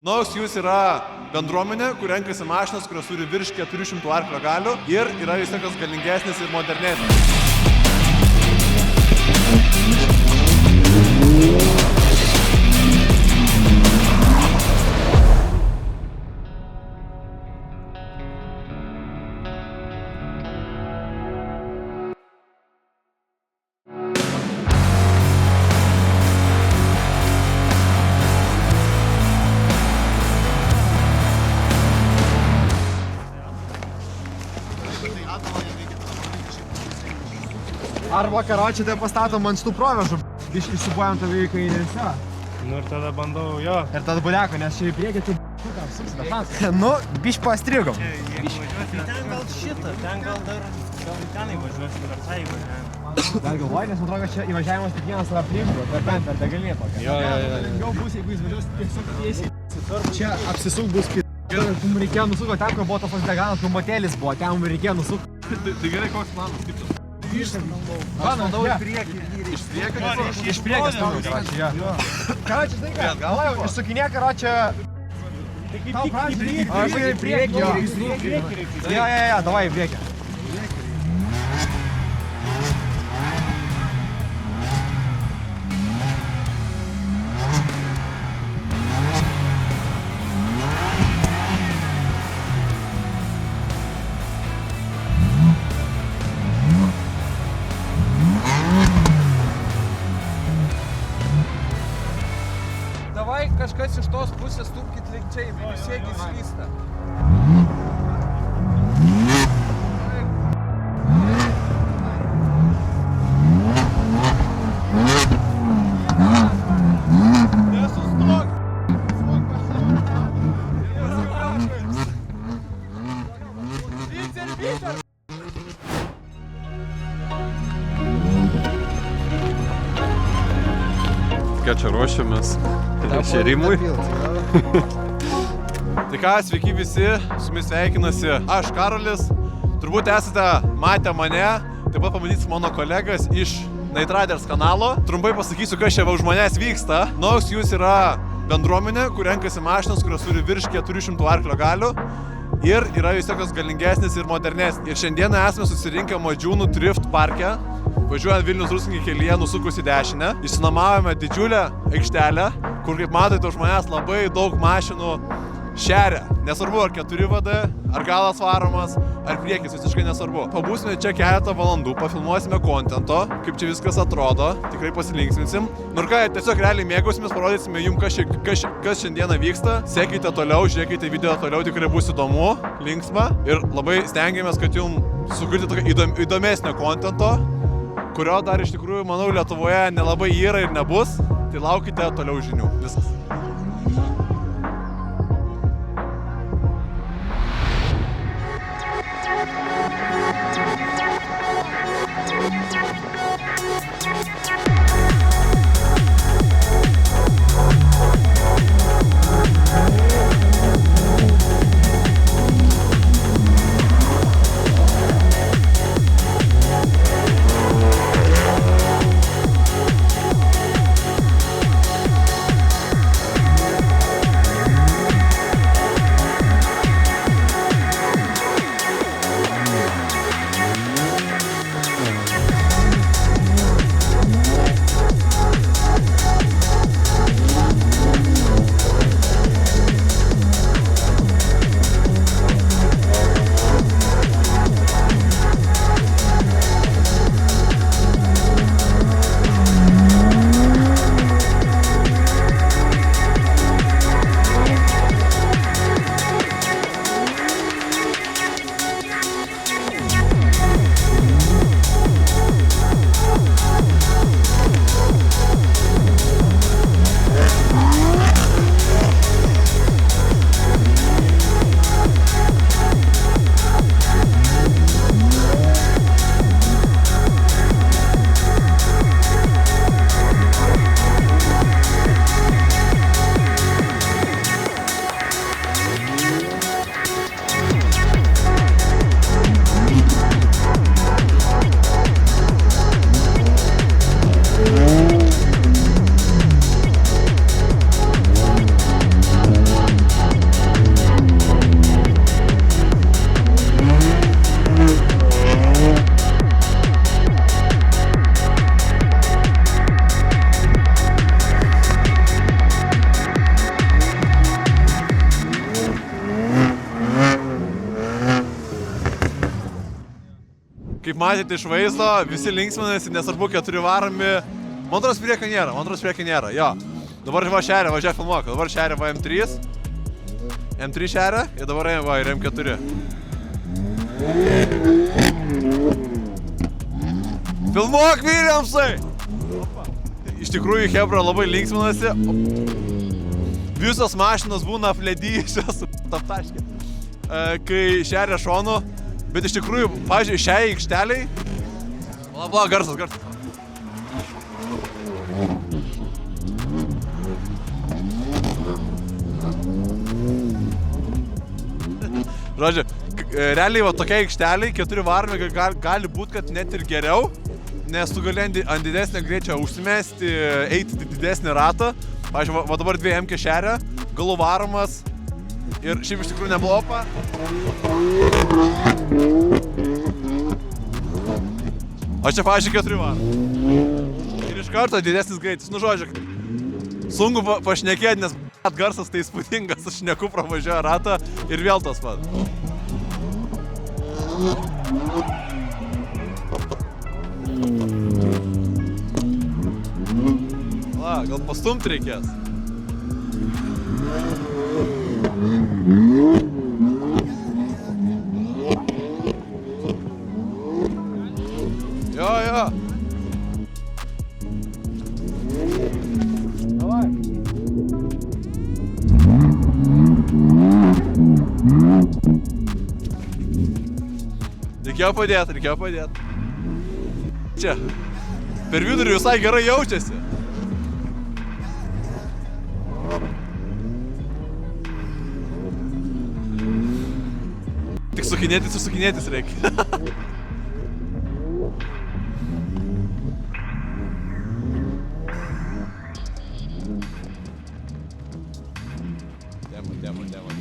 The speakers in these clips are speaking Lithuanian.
Nox Jūs yra bendruomenė, kur renkasi mašinas, kurios turi virš 400 arklio galių ir yra vis tokios galingesnės ir modernesnės. Arba karočiai tai pastatom ant šitų provežų, išsibuojam tave į kairėse. Nu ir tada bandau jo. Ir tada buleko, nes čia į priekį tai apsuks be šansų. Nu, biš pastrigom. Ten gal šitą, ten gal ten įvažiuosi, dar tai įvažiavim. Dar galvoji, nes man atrodo, kad čia įvažiavimas tik vienas yra priimtų, per degalinę tokia. Jo. Lengviau bus, jeigu jis važiuos tiesiog tiesiai. Čia apsisuk bus p***. Mums reikėjo nusukti ten, kur buvo tas deganas, kur motelis buvo, ten mums reikėjo nusukti. Tai gerai, koks planas, kaip tu? Bandau į priekį. Iš priekį stumdau, karočią. Karočią, žinai ką, galvojau, išsukinė karočią. Tau prašai, aš į priekį, jo. Jo, davai į priekį. Kažkas iš tos pusės stumkit link čia, jūs siekit slysta. Nesustok! Vycer! Ką čia ruošiamės? Šėrimui. Tai ką, sveiki visi, su jumis sveikinasi aš, Karolis. Turbūt esate matę mane, taip pat pamatysit mano kolegas iš Night Riders kanalo. Trumpai pasakysiu, kas čia už manęs vyksta. Nox Jūs yra bendruomenė, kur renkasi mašinas, kurios turi virš 400 arklio galių ir yra vis tokios galingesnės ir modernesnės. Ir šiandieną esame susirinkę Modžiūnų Drift parke. Važiuojant Vilnius-Druskininkų kelyje nusukus į dešinę, išsinuomavome didžiulę aikštelę, kur, kaip matote, už manęs labai daug mašinų šeria. Nesvarbu, ar 4VD, ar galas varomas, ar priekis, visiškai nesvarbu. Pabūsime čia keletą valandų, pafilmuosime kontento, kaip čia viskas atrodo, tikrai pasilinksminsim. Nu ir ką, tiesiog realiai mėgausimės, parodysime jums, kas šiandieną vyksta. Sekite toliau, žiūrėkite video toliau, tikrai bus įdomu, linksma. Ir labai stengiamės, kad jums sukurti tokio įdomesnio kontento, kurio dar iš tikrųjų, manau, Lietuvoje nelabai yra ir nebus. Tai laukite toliau žinių. Viskas. matėte iš vaizdo, visi linksminasi, nesvarbu 4 varomi. Man atrodo, priekio nėra, jo. Dabar va šeria, važiuoja filmuoka, dabar šeria va M3. M3 šeria ir dabar va ir M4. Filmuok, Williamsai! Iš tikrųjų, Hebra labai linksminasi. Visos mašinos būna apledyjusios, taptaškė, kai šeria šonu. Bet iš tikrųjų, pavyzdžiui, šiai aikšteliai... Bla, garsas. Žodžiu, realiai va tokia aikšteliai, 4 varomi gali būti, kad net ir geriau, nes tu gali ant didesnio greičio užsimesti, eiti didesnį ratą. Pavyzdžiui, va dabar 2 M šeria, galų varomas ir šiaip iš tikrųjų neblopa. O čia, pavyzdžiui, 4 varomi. Ir iš karto didesnis greitis. Nu, žodžiu, sunku pašnekėti, nes garsas tai įspūdingas, aš šneku pravažiuoju ratą ir vėl tas pat. Va, gal pastumti reikės. Jo. Davai. Reikėjo padėt. Čia. Per vidurį visai gerai jaučiasi. Tik sukinėtis reikia.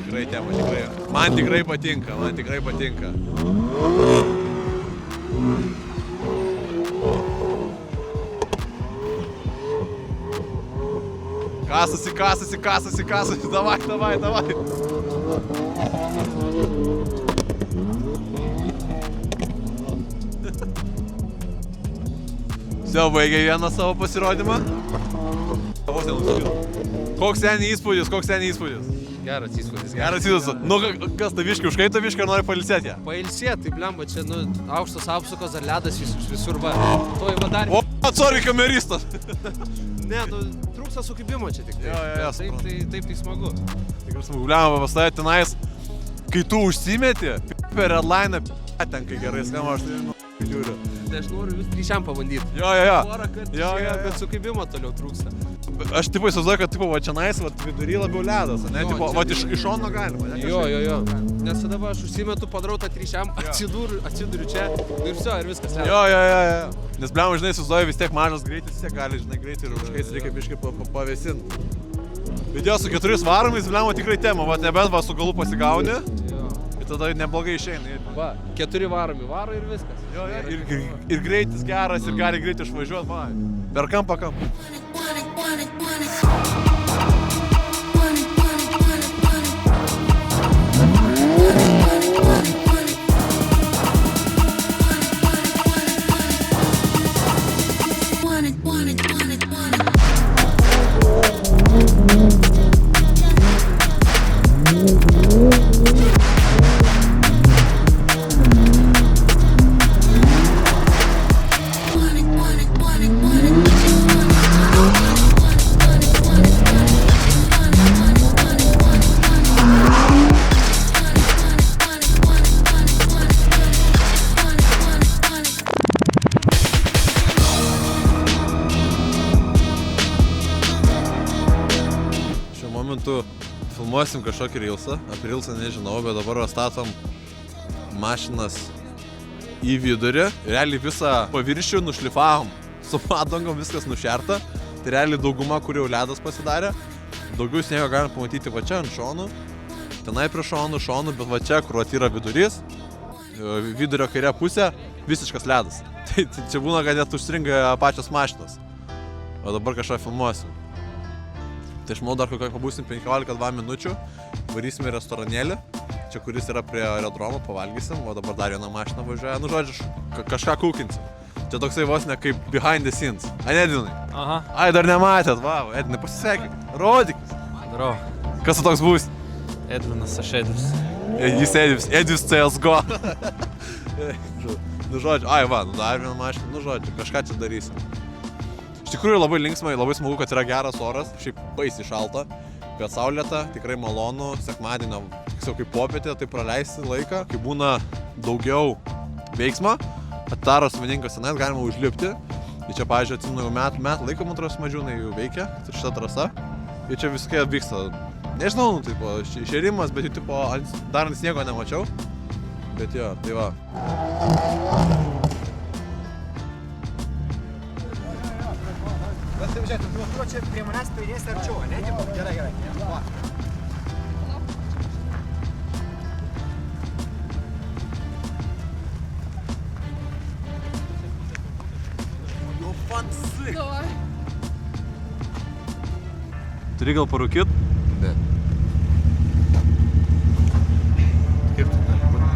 Tikrai. Man tikrai patinka. Kasasi, davai. Jau baigė vieną savo pasirodymą. Koks ten įspūdis? Geras įspūdis. Nu, kas taviškai, užkaito viškai ar nori pailsėti ją? Pailsėti, tai blemba, čia, aukštos apsukos, dar ledas visur, va. Toj va dar... O, sorry, kameristas! Ne, trūksta sukibimo čia tik tai. Jo, Taip tai smagu. Tikrai smagu, blemba, pastovė tenais, kai tu užsimeti, per redline, ten kai gerai skamba, aš tai žiūriu. Tai aš noriu vis trišiam pabandyti. Jo. Porą kartų išėjo, bet sukibimo toliau trūksta. Aš tipo įsivaizduoju, kad tipo va čia nais, va vidury labiau ledas, ne? Tipo, va iš šono galima, ne? Jo. Nes tada va aš užsimetu, padarau tą trišiam, atsiduriu čia ir viso, ir viskas. Jo. Nes blemba, žinai, įsivaizduoju, vis tiek mažas greitis, vis tiek gali, žinai, greitai ir užkais reikia biškai pavėsinti. Bet jo, su 4 varomais, blemba, tikrai tema, va nebent va su galu pasigauni. Tada neblogai išeina. Va, 4 varomi, varo ir viskas. Jo, ir greitis geras, ir gali greitai išvažiuoti, va. Per kampą. Filmuosim kažkokį reelsą, apie reelsą nežinau, bet dabar statom mašinas į vidurį. Realiai visą paviršių nušlifavom, su padangom viskas nušerta. Tai realiai dauguma, kur jau ledas pasidarė. Daugiau sniego galim pamatyti va čia ant šonų, tenai prie šonų, bet va čia, kur yra vidurys, vidurio kairė pusė, visiškas ledas. Tai čia būna, kad net užstringa pačios mašinos. O dabar kažką filmuosim. Tai aš manau, dar kokią pabūsim 15-2 minučių, varysime restoranėlį čia kuris yra prie aerodromo, pavalgysim, o dabar dar vieną mašiną važiuoja, nu žodžiu, kažką kūkinsim. Čia toksai vos ne kaip behind the scenes. Ane, Edvinai? Aha. Ai, dar nematėt, vau, Edvinai, pasisveikink, rodyk. Daro. Kas tu toks bus? Edvinas, aš Edvis. Jis Edvis CSGO. Nu žodžiu, ai va, nu dar vieną mašiną, nu žodžiu, kažką čia darysim. Iš tikrųjų labai linksmai, labai smagu, kad yra geras oras, šiaip baisiai šalta, bet saulėta, tikrai malonu, sekmadienio, tiksliau kaip popietė, tai praleisti laiką, kai būna daugiau veiksmo, ataro savininkas tenais, galima užlipti. Ir čia, pavyzdžiui, atsimenu, metų laiko, man atrodo, mažiūnai jau veikia, šita trasa. Ir čia viskai vyksta, nežinau, nu, tipo, šėrimas, bet jau, tipo, dar ant sniego nemačiau. Bet jo, tai va. Žiūrėk, tu čia prie manęs prieisi arčiau, ne? Gerai. Va. Nu, fancy. Turi gal parūkyt? Ne. Kaip tai gali būti?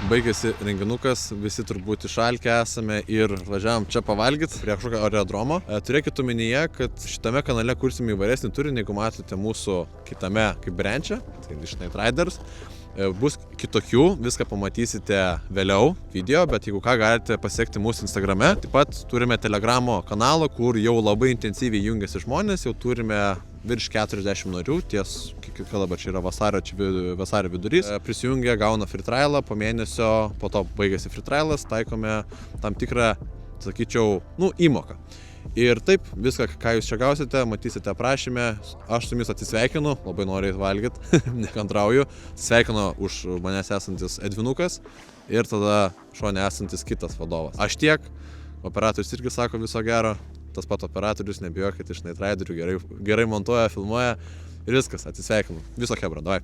Baigėsi renginukas, visi turbūt išalkę esame ir važiavom čia pavalgyti prie kažkokio aerodromo. Turėkit omenyje, kad šitame kanale kursime įvairesnį turinį, jeigu matote mūsų kitame kaip branch'e, tai iš Night Riders. Bus kitokių, viską pamatysite vėliau video, bet jeigu ką galite pasiekti mūsų Instagrame. Taip pat turime Telegramo kanalą, kur jau labai intensyviai jungiasi žmonės, jau turime virš 40 narių, ties, kiek dabar čia yra vasario vidurys. Prisijungia, gauna free trialą, po mėnesio, po to baigėsi free trialas, taikome tam tikrą, sakyčiau, įmoką. Ir taip, viską, ką jūs čia gausite, matysite aprašyme. Aš su jumis atsisveikinu, labai noriu valgyti, nekantrauju. Sveikinu už manęs esantis Edvinukas ir tada šone esantis kitas vadovas. Aš tiek, operatorius irgi sako viso gero, tas pat operatorius, nebijokit, iš Night Riderių gerai montuoja, filmuoja ir viskas, atsisveikinu. Viso chebra, davai.